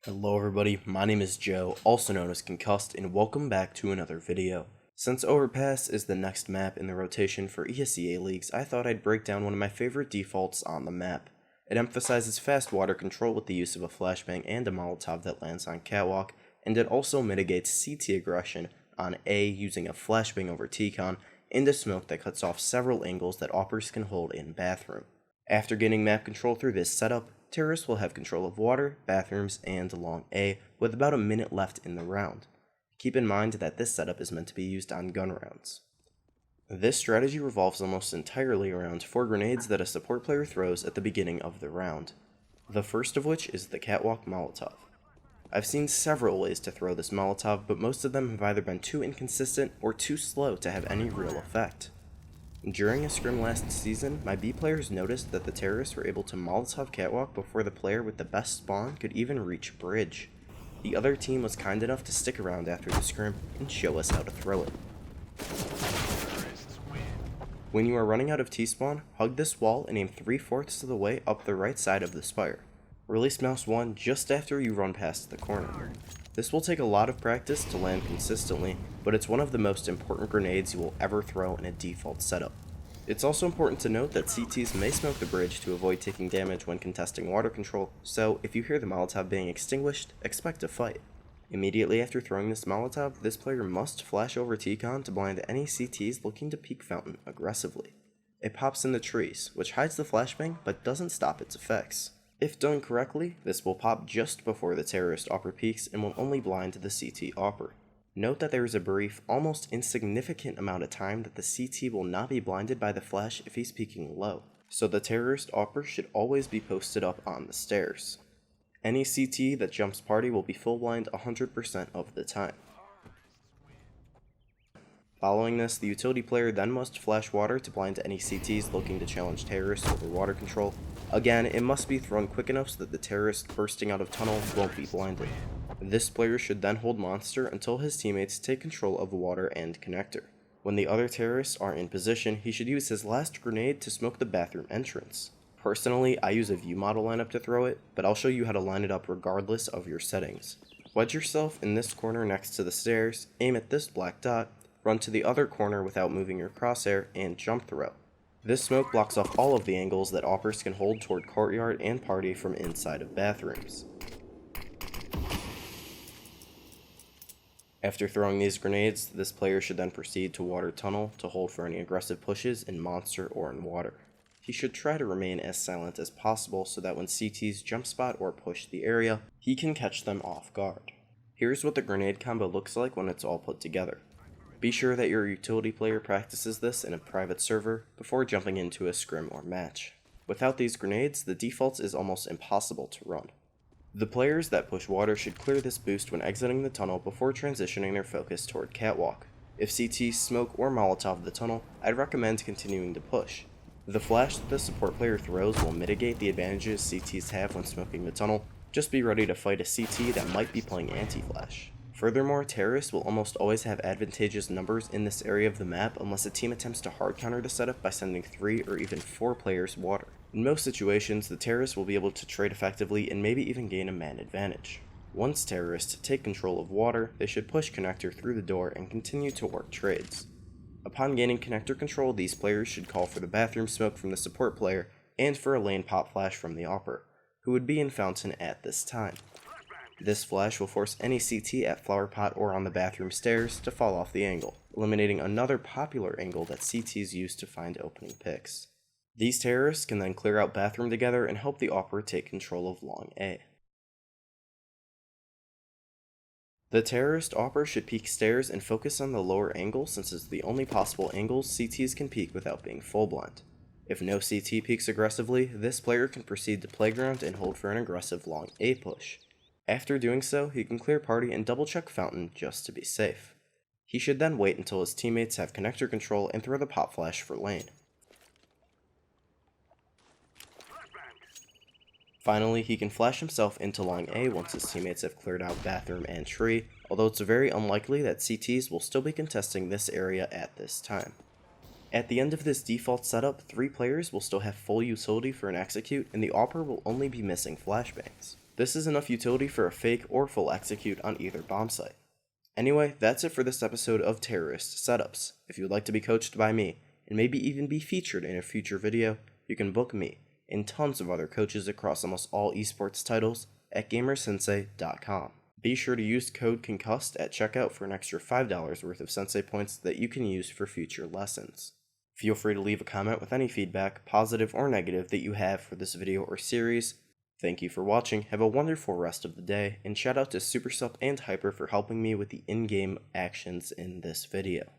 Hello everybody, my name is Joe, also known as Concussed, and welcome back to another video. Since Overpass is the next map in the rotation for ESEA leagues, I thought I'd break down one of my favorite defaults on the map. It emphasizes fast water control with the use of a flashbang and a Molotov that lands on Catwalk, and it also mitigates CT aggression on A using a flashbang over T-Con and a smoke that cuts off several angles that Oppers can hold in Bathroom. After gaining map control through this setup, terrorists will have control of water, bathrooms, and long A, with about a minute left in the round. Keep in mind that this setup is meant to be used on gun rounds. This strategy revolves almost entirely around 4 grenades that a support player throws at the beginning of the round. The first of which is the Catwalk Molotov. I've seen several ways to throw this Molotov, but most of them have either been too inconsistent or too slow to have any real effect. During a scrim last season, my B players noticed that the terrorists were able to Molotov Catwalk before the player with the best spawn could even reach Bridge. The other team was kind enough to stick around after the scrim and show us how to throw it. When you are running out of T-spawn, hug this wall and aim 3/4 of the way up the right side of the spire. Release mouse 1 just after you run past the corner. This will take a lot of practice to land consistently, but it's one of the most important grenades you will ever throw in a default setup. It's also important to note that CTs may smoke the bridge to avoid taking damage when contesting water control, so if you hear the Molotov being extinguished, expect a fight. Immediately after throwing this Molotov, this player must flash over T-Con to blind any CTs looking to peek fountain aggressively. It pops in the trees, which hides the flashbang but doesn't stop its effects. If done correctly, this will pop just before the terrorist Opper peeks and will only blind the CT Opper. Note that there is a brief, almost insignificant amount of time that the CT will not be blinded by the flash if he's peeking low, so the terrorist Opper should always be posted up on the stairs. Any CT that jumps party will be full blind 100% of the time. Following this, the utility player then must flash water to blind any CTs looking to challenge terrorists over water control. Again, it must be thrown quick enough so that the terrorist bursting out of tunnel won't be blinded. This player should then hold monster until his teammates take control of water and connector. When the other terrorists are in position, he should use his last grenade to smoke the bathroom entrance. Personally, I use a view model lineup to throw it, but I'll show you how to line it up regardless of your settings. Wedge yourself in this corner next to the stairs, aim at this black dot, run to the other corner without moving your crosshair, and jump throw. This smoke blocks off all of the angles that Oppers can hold toward courtyard and party from inside of bathrooms. After throwing these grenades, this player should then proceed to water tunnel to hold for any aggressive pushes in monster or in water. He should try to remain as silent as possible so that when CTs jump spot or push the area, he can catch them off guard. Here's what the grenade combo looks like when it's all put together. Be sure that your utility player practices this in a private server before jumping into a scrim or match. Without these grenades, the defaults is almost impossible to run. The players that push water should clear this boost when exiting the tunnel before transitioning their focus toward Catwalk. If CTs smoke or Molotov the tunnel, I'd recommend continuing to push. The flash that the support player throws will mitigate the advantages CTs have when smoking the tunnel. Just be ready to fight a CT that might be playing anti-flash. Furthermore, terrorists will almost always have advantageous numbers in this area of the map unless a team attempts to hard counter the setup by sending 3 or even 4 players water. In most situations, the terrorists will be able to trade effectively and maybe even gain a man advantage. Once terrorists take control of water, they should push connector through the door and continue to work trades. Upon gaining connector control, these players should call for the bathroom smoke from the support player and for a lane pop flash from the Opper, who would be in fountain at this time. This flash will force any CT at flower pot or on the bathroom stairs to fall off the angle, eliminating another popular angle that CTs use to find opening picks. These terrorists can then clear out bathroom together and help the Opper take control of long A. The terrorist Opper should peek stairs and focus on the lower angle since it's the only possible angles CTs can peek without being full blind. If no CT peeks aggressively, this player can proceed to playground and hold for an aggressive long A push. After doing so, he can clear party and double check fountain just to be safe. He should then wait until his teammates have connector control and throw the pop flash for lane. Finally, he can flash himself into long A once his teammates have cleared out bathroom and tree, although it's very unlikely that CTs will still be contesting this area at this time. At the end of this default setup, 3 players will still have full utility for an execute, and the Opper will only be missing flashbangs. This is enough utility for a fake or full execute on either bomb site. Anyway, that's it for this episode of Terrorist Setups. If you would like to be coached by me, and maybe even be featured in a future video, you can book me and tons of other coaches across almost all esports titles at GamerSensei.com. Be sure to use code Concussed at checkout for an extra $5 worth of Sensei points that you can use for future lessons. Feel free to leave a comment with any feedback, positive or negative, that you have for this video or series. Thank you for watching, have a wonderful rest of the day, and shout out to Super Sup and Hyper for helping me with the in-game actions in this video.